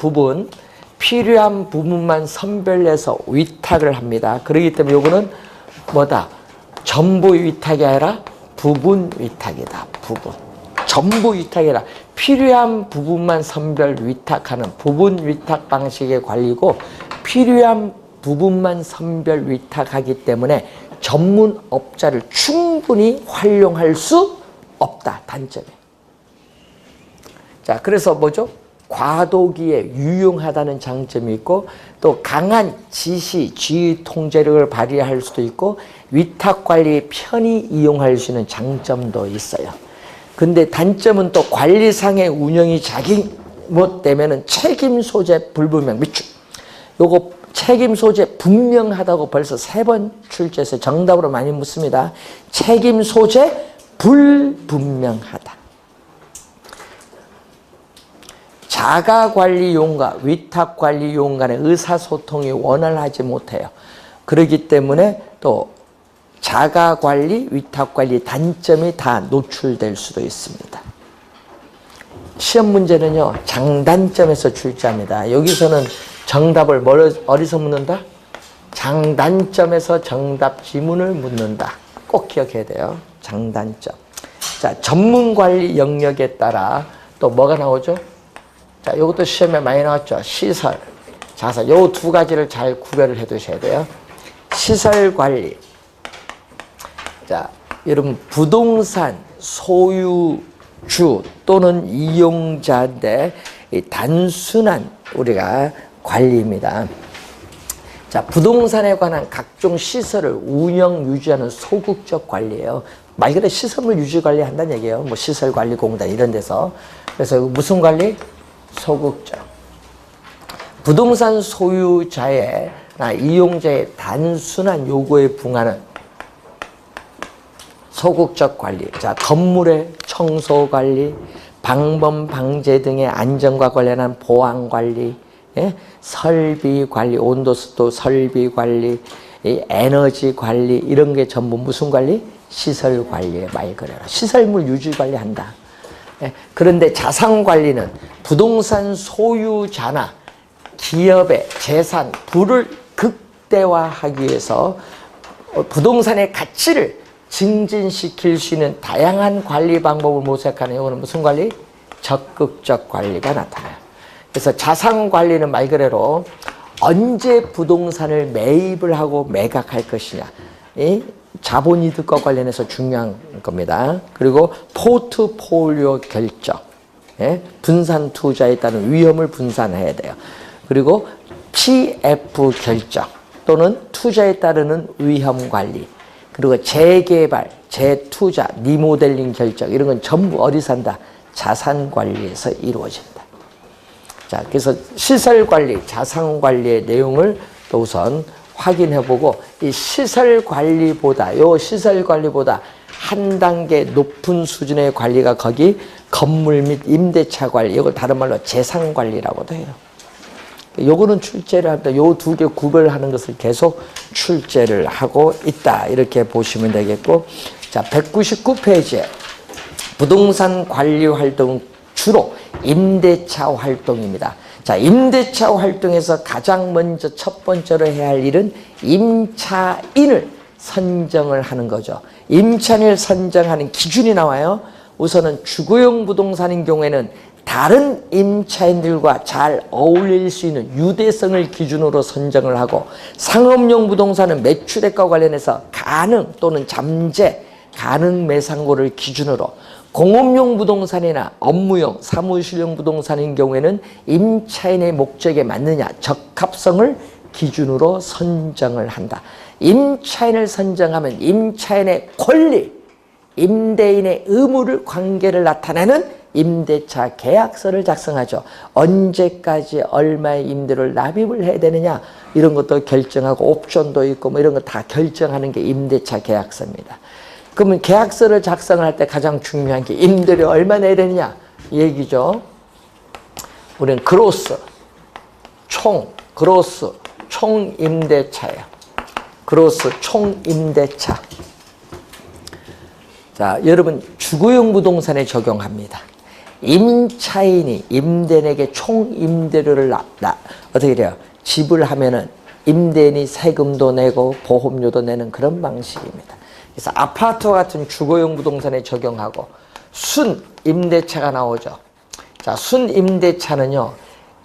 부분만 선별해서 위탁을 합니다. 그렇기 때문에 요거는 뭐다? 전부 위탁이 아니라 부분 위탁이다. 부분. 전부 위탁이라 필요한 부분만 선별 위탁하는 부분 위탁 방식의 관리고 필요한 부분만 선별 위탁하기 때문에 전문업자를 충분히 활용할 수 없다. 단점이. 자, 그래서 뭐죠? 과도기에 유용하다는 장점이 있고 또 강한 지시, 지휘 통제력을 발휘할 수도 있고 위탁관리에 편히 이용할 수 있는 장점도 있어요. 근데 단점은 또 관리상의 운영이 잘못되면은 책임 소재 불분명 미추. 요거 책임 소재 분명하다고 벌써 3번 출제해서 정답으로 많이 묻습니다. 책임 소재 불분명하다. 자가관리용과 위탁관리용 간의 의사소통이 원활하지 못해요. 그렇기 때문에 또 자가관리, 위탁관리 단점이 다 노출될 수도 있습니다. 시험 문제는요, 장단점에서 출제합니다. 여기서는 정답을 어디서 묻는다? 장단점에서 정답 지문을 묻는다. 꼭 기억해야 돼요. 장단점. 자, 전문관리 영역에 따라 또 뭐가 나오죠? 자, 이것도 시험에 많이 나왔죠. 시설, 자산. 요 두 가지를 잘 구별을 해 두셔야 돼요. 시설 관리. 자, 여러분, 부동산 소유주 또는 이용자인데 이 단순한 우리가 관리입니다. 자, 부동산에 관한 각종 시설을 운영, 유지하는 소극적 관리예요. 말 그대로 시설물 유지 관리한다는 얘기예요. 뭐 시설관리공단 이런 데서. 그래서 무슨 관리? 소극적. 부동산 소유자의 이용자의 단순한 요구에 부응하는 소극적 관리. 자, 건물의 청소 관리, 방범 방제 등의 안전과 관련한 보안 관리, 예? 설비 관리, 온도 습도 설비 관리, 에너지 관리 이런 게 전부 무슨 관리? 시설 관리에 말 그대로 시설물 유지 관리한다. 예? 그런데 자산 관리는 부동산 소유자나 기업의 재산, 부를 극대화하기 위해서 부동산의 가치를 증진시킬 수 있는 다양한 관리 방법을 모색하는 이거는 무슨 관리? 적극적 관리가 나타나요. 그래서 자산 관리는 말 그대로 언제 부동산을 매입을 하고 매각할 것이냐. 이 자본이득과 관련해서 중요한 겁니다. 그리고 포트폴리오 결정. 예? 분산 투자에 따른 위험을 분산해야 돼요. 그리고 PF 결정 또는 투자에 따르는 위험 관리. 그리고 재개발, 재투자, 리모델링 결정 이런 건 전부 어디서 한다? 자산 관리에서 이루어진다. 자, 그래서 시설 관리, 자산 관리의 내용을 또 우선 확인해 보고 이 시설 관리보다 한 단계 높은 수준의 관리가 거기 건물 및 임대차 관리, 이걸 다른 말로 재산 관리라고도 해요. 요거는 출제를 합니다. 요 두 개 구별하는 것을 계속 출제를 하고 있다. 이렇게 보시면 되겠고. 자, 199페이지에 부동산 관리 활동은 주로 임대차 활동입니다. 자, 임대차 활동에서 가장 먼저 첫 번째로 해야 할 일은 임차인을 선정을 하는 거죠. 임차인을 선정하는 기준이 나와요. 우선은 주거용 부동산인 경우에는 다른 임차인들과 잘 어울릴 수 있는 유대성을 기준으로 선정을 하고 상업용 부동산은 매출액과 관련해서 가능 또는 잠재, 가능 매상고를 기준으로 공업용 부동산이나 업무용, 사무실용 부동산인 경우에는 임차인의 목적에 맞느냐, 적합성을 기준으로 선정을 한다. 임차인을 선정하면 임차인의 권리, 임대인의 의무를, 관계를 나타내는 임대차 계약서를 작성하죠. 언제까지 얼마의 임대료를 납입을 해야 되느냐 이런 것도 결정하고 옵션도 있고 뭐 이런 거 다 결정하는 게 임대차 계약서입니다. 그러면 계약서를 작성할 때 가장 중요한 게 임대료 얼마 내야 되느냐 이 얘기죠. 우리는 그로스, 총 임대차예요. 그로스 총 임대차. 자, 여러분 주거용 부동산에 적용합니다. 임차인이 임대인에게 총 임대료를 어떻게 돼요? 지불하면은 임대인이 세금도 내고 보험료도 내는 그런 방식입니다. 그래서 아파트와 같은 주거용 부동산에 적용하고 순임대차가 나오죠. 자, 순임대차는요,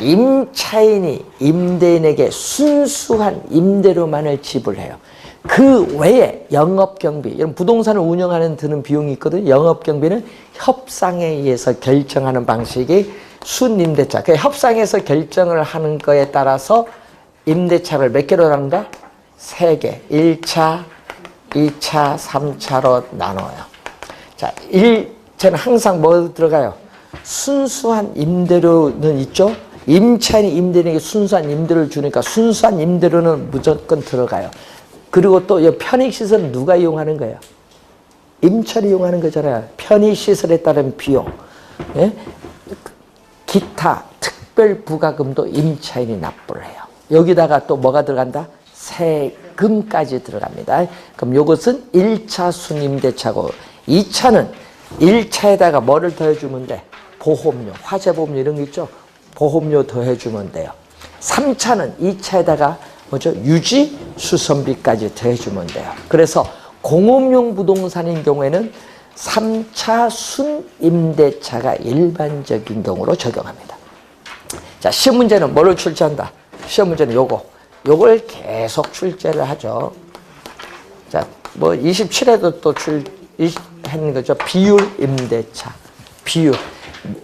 임차인이 임대인에게 순수한 임대료만을 지불해요. 그 외에 영업경비, 이런 부동산을 운영하는 드는 비용이 있거든요. 영업경비는 협상에 의해서 결정하는 방식이 순임대차. 그 협상에서 결정을 하는 거에 따라서 임대차를 몇 개로 나눈다? 3개. 1차, 2차, 3차로 나눠요. 자, 1차는 항상 뭐 들어가요? 순수한 임대료는 있죠? 임차인이 임대인에게 순수한 임대료를 주니까 순수한 임대료는 무조건 들어가요. 그리고 또 이 편익시설은 누가 이용하는 거예요? 임차인이 이용하는 거잖아요. 편익시설에 따른 비용. 예? 기타 특별 부가금도 임차인이 납부를 해요. 여기다가 또 뭐가 들어간다? 세금까지 들어갑니다. 그럼 이것은 1차 순임대차고 2차는 1차에다가 뭐를 더해주면 돼? 보험료, 화재보험료 이런 거 있죠? 보험료 더해주면 돼요. 3차는 2차에다가 뭐죠? 유지, 수선비까지 더해주면 돼요. 그래서 공업용 부동산인 경우에는 3차 순임대차가 일반적인 경우로 적용합니다. 자, 시험 문제는 뭐를 출제한다? 시험 문제는 요걸 계속 출제를 하죠. 자, 뭐 27회도 또 했는 거죠. 비율 임대차. 비율.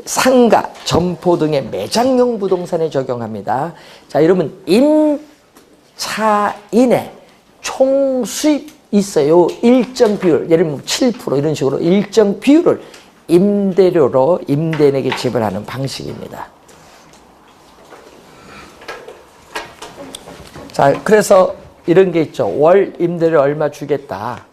상가, 점포 등의 매장용 부동산에 적용합니다. 자, 여러분 임차인의 총 수입 있어요. 일정 비율, 예를 들면 7% 이런 식으로 일정 비율을 임대료로 임대인에게 지불하는 방식입니다. 자, 그래서 이런 게 있죠. 월 임대료 얼마 주겠다.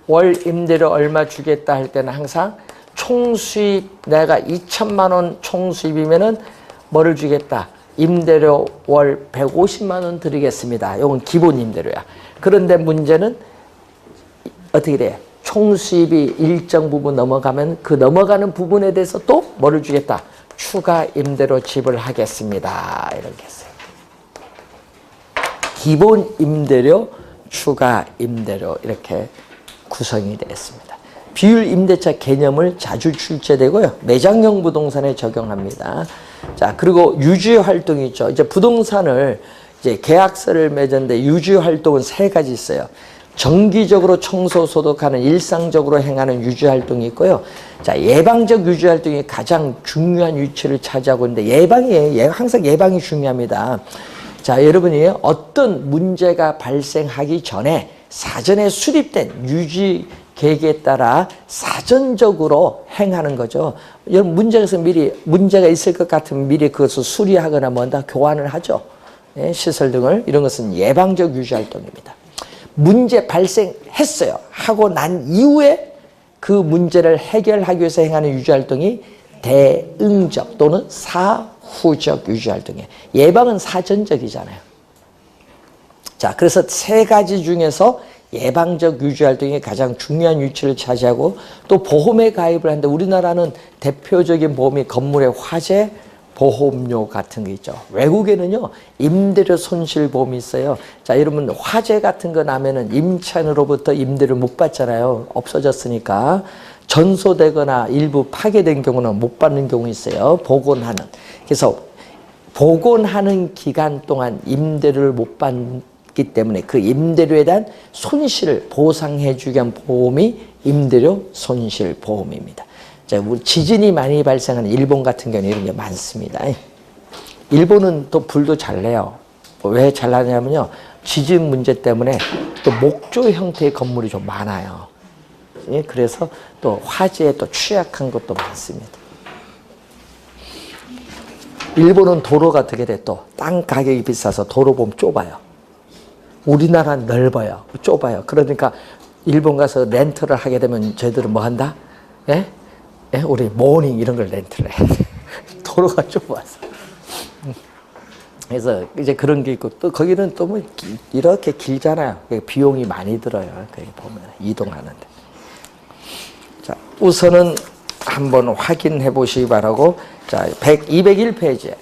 월 임대료 얼마 주겠다 할 때는 항상 총수입, 내가 2천만 원 총수입이면은 뭐를 주겠다? 임대료 월 150만 원 드리겠습니다. 이건 기본 임대료야. 그런데 문제는 어떻게 돼? 총수입이 일정 부분 넘어가면 그 넘어가는 부분에 대해서 또 뭐를 주겠다? 추가 임대료 지불하겠습니다. 이렇게 했어요. 기본 임대료, 추가 임대료 이렇게 구성이 되었습니다. 비율 임대차 개념을 자주 출제되고요. 매장형 부동산에 적용합니다. 자, 그리고 유지 활동이 있죠. 이제 부동산을 이제 계약서를 맺었는데 유지 활동은 3가지 있어요. 정기적으로 청소 소독하는 일상적으로 행하는 유지 활동이 있고요. 자, 예방적 유지 활동이 가장 중요한 위치를 차지하고 있는데 예방이에요. 항상 예방이 중요합니다. 자, 여러분이 어떤 문제가 발생하기 전에 사전에 수립된 유지 계획에 따라 사전적으로 행하는 거죠. 여러분 문제에서 미리 문제가 있을 것 같으면 미리 그것을 수리하거나 뭔가 교환을 하죠. 예, 시설 등을. 이런 것은 예방적 유지 활동입니다. 문제 발생했어요. 하고 난 이후에 그 문제를 해결하기 위해서 행하는 유지 활동이 대응적 또는 사후적 유지 활동이에요. 예방은 사전적이잖아요. 자, 그래서 3가지 중에서 예방적 유지 활동이 가장 중요한 위치를 차지하고 또 보험에 가입을 하는데 우리나라는 대표적인 보험이 건물의 화재 보험료 같은 게 있죠. 외국에는요, 임대료 손실보험이 있어요. 자, 여러분 화재 같은 거 나면은 임차인으로부터 임대를 못 받잖아요. 없어졌으니까. 전소되거나 일부 파괴된 경우는 못 받는 경우 있어요. 복원하는. 그래서 복원하는 기간 동안 임대료를 못 받기 때문에 그 임대료에 대한 손실을 보상해 주기 위한 보험이 임대료 손실보험입니다. 자, 지진이 많이 발생하는 일본 같은 경우는 이런 게 많습니다. 일본은 또 불도 잘 내요. 왜 잘 나냐면요, 지진 문제 때문에 또 목조 형태의 건물이 좀 많아요. 예, 그래서 또 화재에 또 취약한 것도 많습니다. 일본은 도로가 어떻게 돼? 또 땅 가격이 비싸서 도로 보면 좁아요. 우리나라는 넓어요. 좁아요. 그러니까 일본 가서 렌트를 하게 되면 저희들은 뭐 한다? 예? 예? 우리 모닝 이런 걸 렌트를 해. 도로가 좁아서. 그래서 이제 그런 게 있고 또 거기는 또 뭐 이렇게 길잖아요. 비용이 많이 들어요. 거기 보면 이동하는데. 자, 우선은 한번 확인해 보시기 바라고. 자, 201페이지에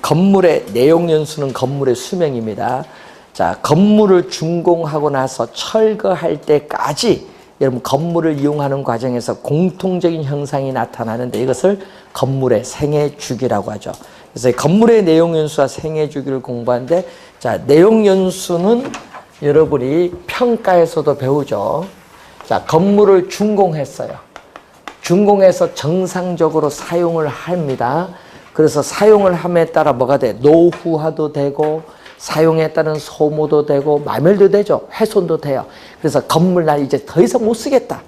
건물의 내용 연수는 건물의 수명입니다. 자, 건물을 준공하고 나서 철거할 때까지 여러분 건물을 이용하는 과정에서 공통적인 현상이 나타나는데 이것을 건물의 생애 주기라고 하죠. 그래서 건물의 내용 연수와 생애 주기를 공부하는데, 자, 내용 연수는 여러분이 평가에서도 배우죠. 자, 건물을 준공했어요. 준공해서 정상적으로 사용을 합니다. 그래서 사용을 함에 따라 뭐가 돼? 노후화도 되고 사용에 따른 소모도 되고 마멸도 되죠. 훼손도 돼요. 그래서 건물 나 이제 더 이상 못 쓰겠다.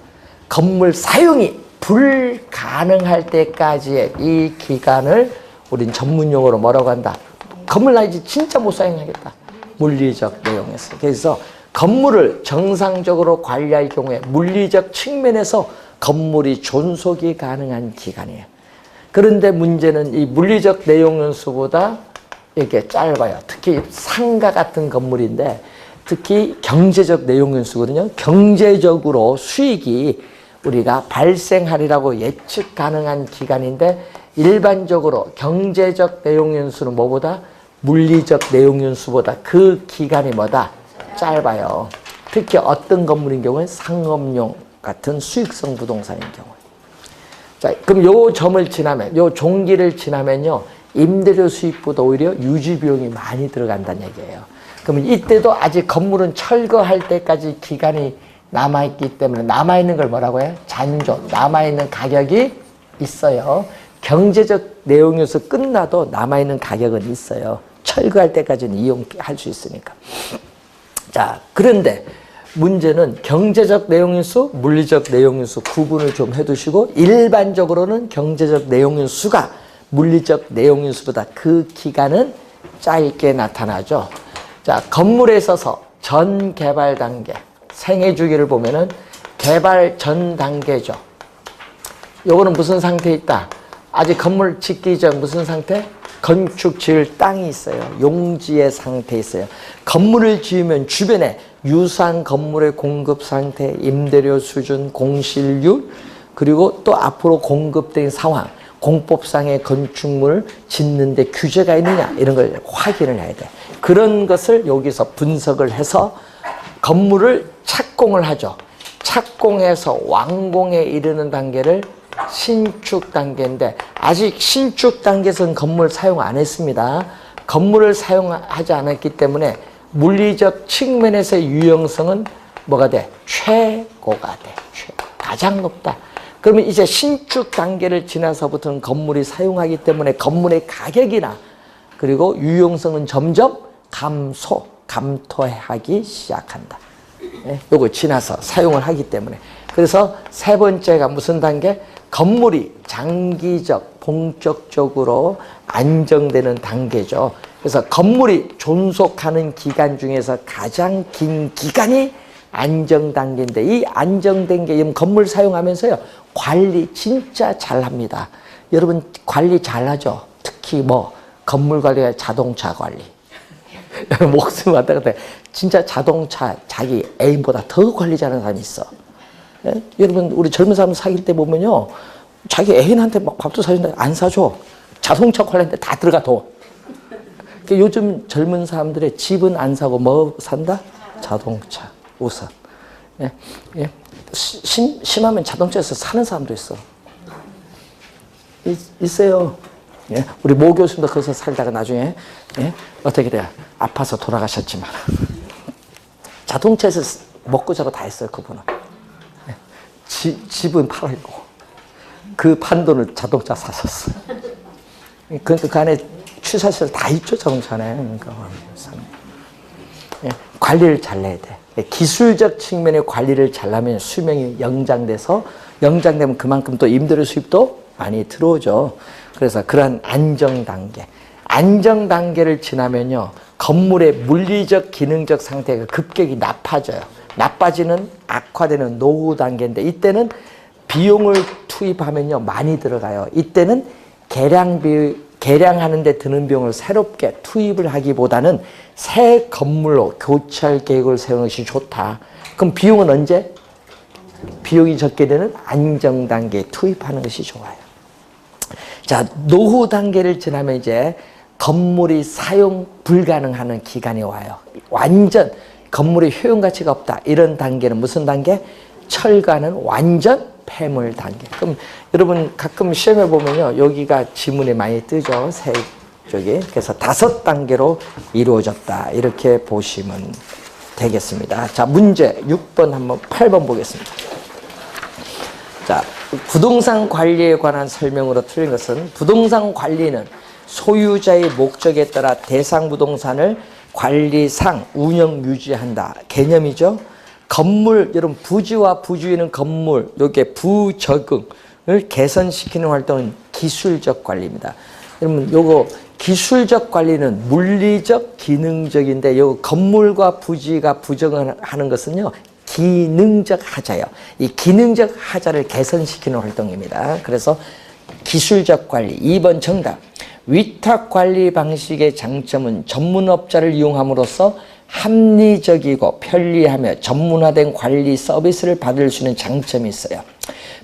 건물 사용이 불가능할 때까지의 이 기간을 우린 전문용어로 뭐라고 한다? 건물 나 이제 진짜 못 사용하겠다. 물리적 내용에서. 그래서 건물을 정상적으로 관리할 경우에 물리적 측면에서 건물이 존속이 가능한 기간이에요. 그런데 문제는 이 물리적 내용 연수보다 이게 짧아요. 특히 상가 같은 건물인데 특히 경제적 내용 연수거든요. 경제적으로 수익이 우리가 발생하리라고 예측 가능한 기간인데 일반적으로 경제적 내용 연수는 뭐보다 물리적 내용 연수보다 그 기간이 뭐다? 짧아요. 특히 어떤 건물인 경우에 상업용 같은 수익성 부동산인 경우. 자, 그럼 요 점을 지나면, 요 종기를 지나면요, 임대료 수익보다 오히려 유지 비용이 많이 들어간다는 얘기예요. 그러면 이때도 아직 건물은 철거할 때까지 기간이 남아있기 때문에 남아있는 걸 뭐라고 해요? 잔존, 남아있는 가격이 있어요. 경제적 내용 요소 끝나도 남아있는 가격은 있어요. 철거할 때까지는 이용할 수 있으니까. 자, 그런데 문제는 경제적 내용인수, 물리적 내용인수 구분을 좀 해두시고 일반적으로는 경제적 내용인수가 물리적 내용인수보다 그 기간은 짧게 나타나죠. 자, 건물에 있어서 전 개발 단계, 생애 주기를 보면은 개발 전 단계죠. 요거는 무슨 상태에 있다? 아직 건물 짓기 전 무슨 상태? 건축 지을 땅이 있어요. 용지의 상태에 있어요. 건물을 지으면 주변에 유사한 건물의 공급 상태, 임대료 수준, 공실률, 그리고 또 앞으로 공급된 상황, 공법상의 건축물 짓는데 규제가 있느냐 이런 걸 확인을 해야 돼. 그런 것을 여기서 분석을 해서 건물을 착공을 하죠. 착공해서 완공에 이르는 단계를 신축 단계인데 아직 신축 단계에서는 건물 사용 안 했습니다. 건물을 사용하지 않았기 때문에 물리적 측면에서의 유용성은 뭐가 돼? 최고가 돼. 가장 높다. 그러면 이제 신축 단계를 지나서부터는 건물이 사용하기 때문에 건물의 가격이나 그리고 유용성은 점점 감토하기 시작한다. 네? 요거 지나서 사용을 하기 때문에. 그래서 세 번째가 무슨 단계? 건물이 장기적, 본격적으로 안정되는 단계죠. 그래서 건물이 존속하는 기간 중에서 가장 긴 기간이 안정 단계인데 이 안정된 게 건물 사용하면서요 관리 진짜 잘합니다. 여러분 관리 잘하죠. 특히 뭐 건물 관리가 자동차 관리. 목숨 왔다 갔다 진짜 자동차 자기 애인보다 더 관리 잘하는 사람이 있어. 예? 여러분 우리 젊은 사람 사귈 때 보면요 자기 애인한테 막 밥도 사준다 안 사줘. 자동차 관리인데 다 들어가 돈. 요즘 젊은 사람들의 집은 안 사고 뭐 산다? 자동차 우선. 예? 예? 심하면 자동차에서 사는 사람도 있어. 있어요. 예? 우리 모 교수님도 거기서 살다가 나중에 예? 어떻게 돼요? 아파서 돌아가셨지만 자동차에서 먹고 자고 다 했어요 그분은. 예? 집은 팔아있고 그 판돈을 자동차 사셨어. 그러니까 그 안에 취사시설 다 있죠 자동차 안에. 그러니까 예? 관리를 잘해야 돼. 기술적 측면의 관리를 잘하면 수명이 연장돼서 연장되면 그만큼 또 임대료 수입도 많이 들어오죠. 그래서 그런 안정 단계를 지나면요 건물의 물리적 기능적 상태가 급격히 나빠져요. 나빠지는 악화되는 노후 단계인데 이때는 비용을 투입하면요 많이 들어가요. 이때는 개량하는 데 드는 비용을 새롭게 투입을 하기보다는 새 건물로 교체할 계획을 세우는 것이 좋다. 그럼 비용은 언제? 비용이 적게 되는 안정 단계에 투입하는 것이 좋아요. 자, 노후 단계를 지나면 이제 건물이 사용 불가능하는 기간이 와요. 완전 건물의 효용 가치가 없다. 이런 단계는 무슨 단계? 철가는 완전 폐물 단계. 그럼 여러분 가끔 시험에 보면요, 여기가 지문에 많이 뜨죠, 세 쪽이. 그래서 5단계로 이루어졌다, 이렇게 보시면 되겠습니다. 자, 문제 6번 한번 8번 보겠습니다. 자, 부동산 관리에 관한 설명으로 틀린 것은, 부동산 관리는 소유자의 목적에 따라 대상 부동산을 관리상 운영 유지한다 개념이죠. 건물, 여러분 부지와 부주의는 건물, 요게 부적응을 개선시키는 활동은 기술적 관리입니다. 여러분 요거 기술적 관리는 물리적, 기능적인데 요 건물과 부지가 부적응하는 것은요, 기능적 하자예요. 이 기능적 하자를 개선시키는 활동입니다. 그래서 기술적 관리. 2번 정답. 위탁 관리 방식의 장점은 전문업자를 이용함으로써 합리적이고 편리하며 전문화된 관리 서비스를 받을 수 있는 장점이 있어요.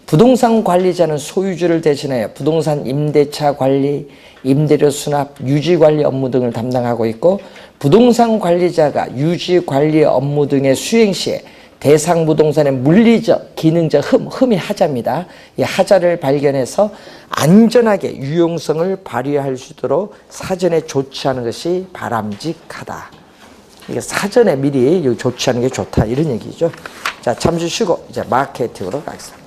부동산 관리자는 소유주를 대신하여 부동산 임대차 관리, 임대료 수납, 유지 관리 업무 등을 담당하고 있고, 부동산 관리자가 유지 관리 업무 등의 수행 시에 대상 부동산의 물리적, 기능적 흠이 하자입니다. 이 하자를 발견해서 안전하게 유용성을 발휘할 수 있도록 사전에 조치하는 것이 바람직하다. 이게 사전에 미리 조치하는 게 좋다, 이런 얘기죠. 자, 잠시 쉬고 이제 마케팅으로 가겠습니다.